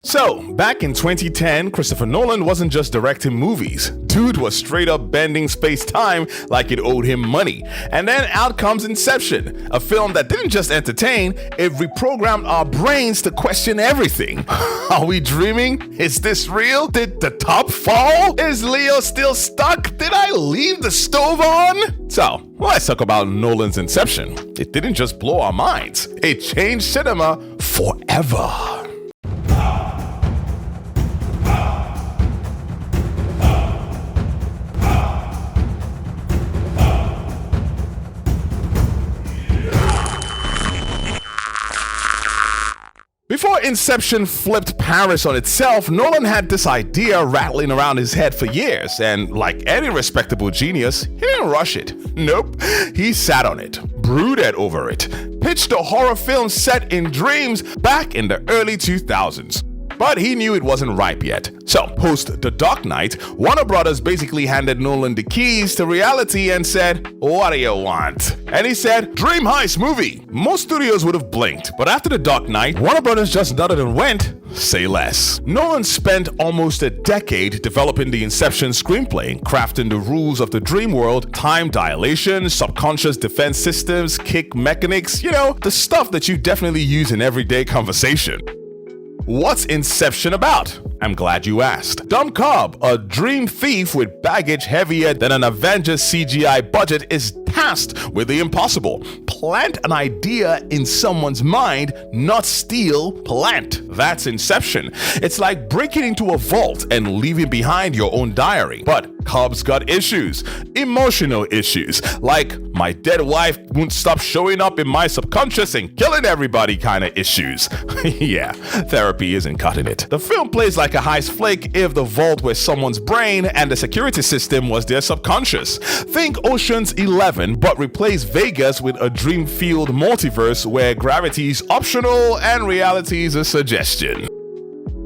So, back in 2010, Christopher Nolan wasn't just directing movies. Dude was straight up bending space-time like it owed him money. And then out comes Inception, a film that didn't just entertain, it reprogrammed our brains to question everything. Are we dreaming? Is this real? Did the top fall? Is Leo still stuck? Did I leave the stove on? So, let's talk about Nolan's Inception. It didn't just blow our minds, it changed cinema forever. Before Inception flipped Paris on itself, Nolan had this idea rattling around his head for years, and like any respectable genius, he didn't rush it. Nope, he sat on it, brooded over it, pitched a horror film set in dreams back in the early 2000s. But he knew it wasn't ripe yet. So, post The Dark Knight, Warner Brothers basically handed Nolan the keys to reality and said, "What do you want?" And he said, "Dream heist movie." Most studios would have blinked, but after The Dark Knight, Warner Brothers just nodded and went, "Say less." Nolan spent almost a decade developing the Inception screenplay, crafting the rules of the dream world, time dilation, subconscious defense systems, kick mechanics, the stuff that you definitely use in everyday conversation. What's Inception about? I'm glad you asked. Dumb Cobb, a dream thief with baggage heavier than an Avengers CGI budget, is tasked with the impossible. Plant an idea in someone's mind, not steal, plant. That's Inception. It's like breaking into a vault and leaving behind your own diary. But Cobb's got issues, emotional issues, like my dead wife won't stop showing up in my subconscious and killing everybody kind of issues. Yeah, therapy isn't cutting it. The film plays like a heist flick if the vault were someone's brain and the security system was their subconscious. Think Ocean's 11, but replace Vegas with a dream-filled multiverse where gravity is optional and reality is a suggestion.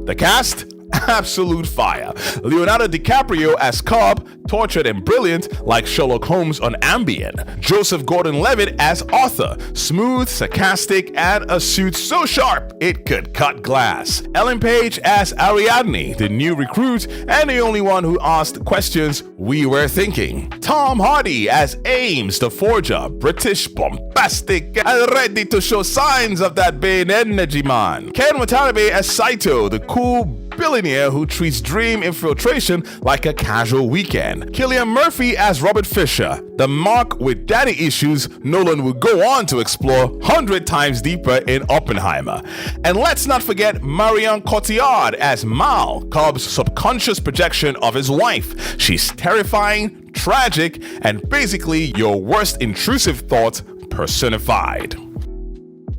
The cast? Absolute fire. Leonardo DiCaprio as Cobb, tortured and brilliant like Sherlock Holmes on Ambien. Joseph Gordon-Levitt as Arthur, smooth, sarcastic, and a suit so sharp it could cut glass. Ellen Page as Ariadne, the new recruit and the only one who asked questions we were thinking. Tom Hardy as Ames, the forger, British, bombastic, and ready to show signs of that big energy man. Ken Watanabe as Saito, the cool billionaire who treats dream infiltration like a casual weekend. Cillian Murphy as Robert Fisher, the mark with daddy issues Nolan would go on to explore 100 times deeper in Oppenheimer. And let's not forget Marion Cotillard as Mal, Cobb's subconscious projection of his wife. She's terrifying, tragic, and basically your worst intrusive thought personified.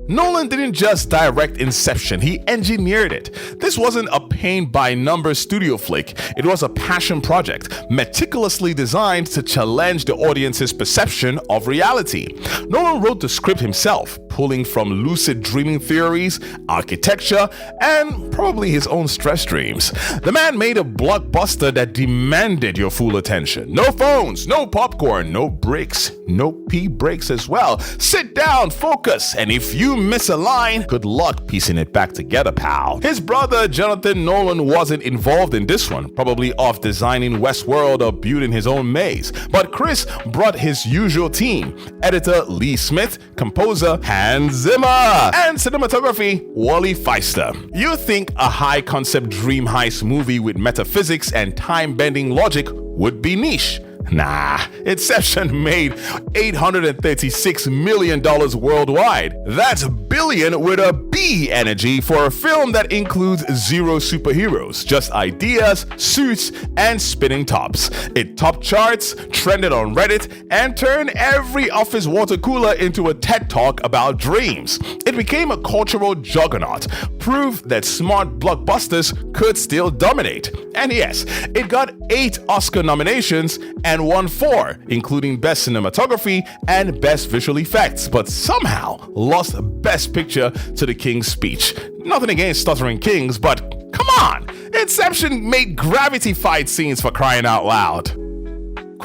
Nolan didn't just direct Inception, he engineered it. This wasn't a paint-by-numbers studio flick, it was a passion project, meticulously designed to challenge the audience's perception of reality. Nolan wrote the script himself, pulling from lucid dreaming theories, architecture, and probably his own stress dreams. The man made a blockbuster that demanded your full attention. No phones, no popcorn, no breaks, no pee breaks as well. Sit down, focus, and if you miss a line, good luck piecing it back together, pal. His brother Jonathan Nolan wasn't involved in this one, probably off designing Westworld or building his own maze. But Chris brought his usual team: editor Lee Smith, composer Hans Zimmer, and cinematography Wally Feister. You think a high-concept dream heist movie with metaphysics and time-bending logic would be niche? Nah, Inception made $836 million worldwide. That's billion with a B energy for a film that includes zero superheroes, just ideas, suits, and spinning tops. It topped charts, trended on Reddit, and turned every office water cooler into a TED Talk about dreams. It became a cultural juggernaut, proof that smart blockbusters could still dominate. And yes, it got 8 Oscar nominations and won 4, including Best Cinematography and Best Visual Effects, but somehow lost Best Picture to The King's Speech. Nothing against Stuttering Kings, but come on! Inception made gravity fight scenes for crying out loud.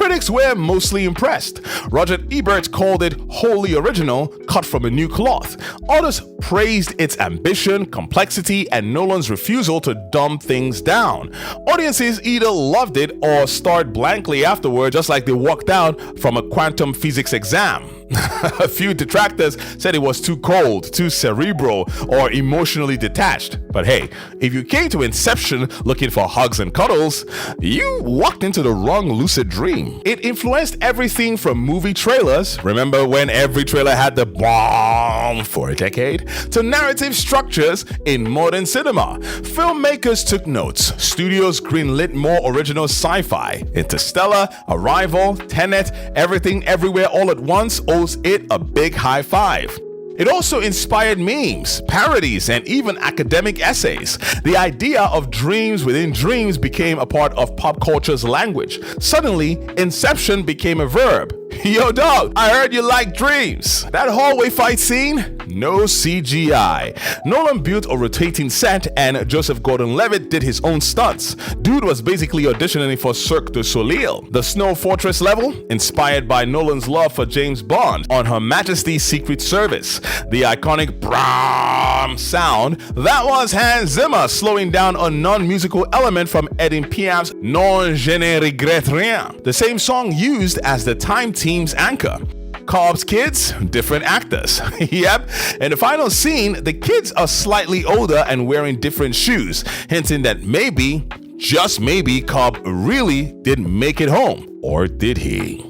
Critics were mostly impressed. Roger Ebert called it wholly original, cut from a new cloth. Others praised its ambition, complexity, and Nolan's refusal to dumb things down. Audiences either loved it or stared blankly afterward, just like they walked out from a quantum physics exam. A few detractors said it was too cold, too cerebral, or emotionally detached. But hey, if you came to Inception looking for hugs and cuddles, you walked into the wrong lucid dream. It influenced everything from movie trailers, remember when every trailer had the bomb for a decade, to narrative structures in modern cinema. Filmmakers took notes. Studios greenlit more original sci-fi. Interstellar, Arrival, Tenet, Everything Everywhere All at Once owes it a big high five. It also inspired memes, parodies, and even academic essays. The idea of dreams within dreams became a part of pop culture's language. Suddenly, Inception became a verb. Yo, dog, I heard you like dreams. That hallway fight scene? No CGI. Nolan built a rotating set and Joseph Gordon-Levitt did his own stunts. Dude was basically auditioning for Cirque du Soleil. The Snow Fortress level? Inspired by Nolan's love for James Bond on Her Majesty's Secret Service. The iconic Brahm sound? That was Hans Zimmer slowing down a non-musical element from Edith Piaf's Non je ne regrette rien. The same song used as the Time Team's anchor. Cobb's kids, different actors. Yep. In the final scene, the kids are slightly older and wearing different shoes, hinting that maybe, just maybe, Cobb really didn't make it home. Or did he?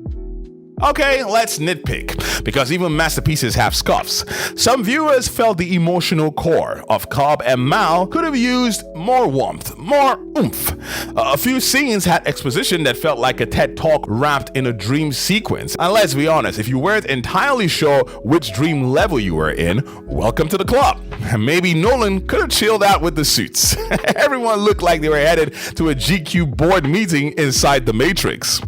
Okay, let's nitpick, because even masterpieces have scuffs. Some viewers felt the emotional core of Cobb and Mal could have used more warmth, more oomph. A few scenes had exposition that felt like a TED Talk wrapped in a dream sequence. And let's be honest, if you weren't entirely sure which dream level you were in, welcome to the club. Maybe Nolan could have chilled out with the suits. Everyone looked like they were headed to a GQ board meeting inside the Matrix.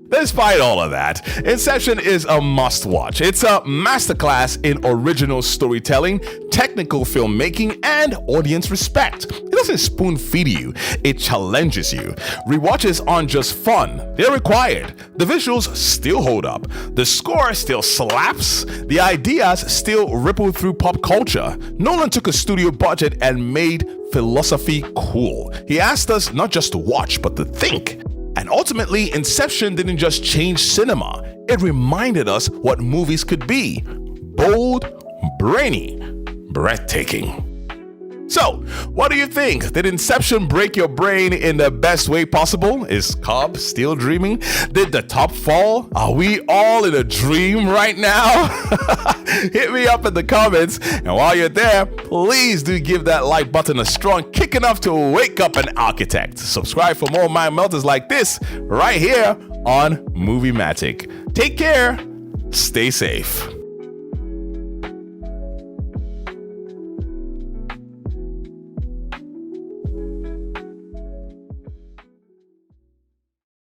Despite all of that, Inception is a must-watch. It's a masterclass in original storytelling, technical filmmaking, and audience respect. It doesn't spoon-feed you, it challenges you. Rewatches aren't just fun, they're required. The visuals still hold up, the score still slaps, the ideas still ripple through pop culture. Nolan took a studio budget and made philosophy cool. He asked us not just to watch, but to think. And ultimately, Inception didn't just change cinema, it reminded us what movies could be. Bold, brainy, breathtaking. So, what do you think? Did Inception break your brain in the best way possible? Is Cobb still dreaming? Did the top fall? Are we all in a dream right now? Hit me up in the comments, and while you're there, please do give that like button a strong kick enough to wake up an architect. Subscribe for more mind melters like this right here on Muveematic. Take care, stay safe.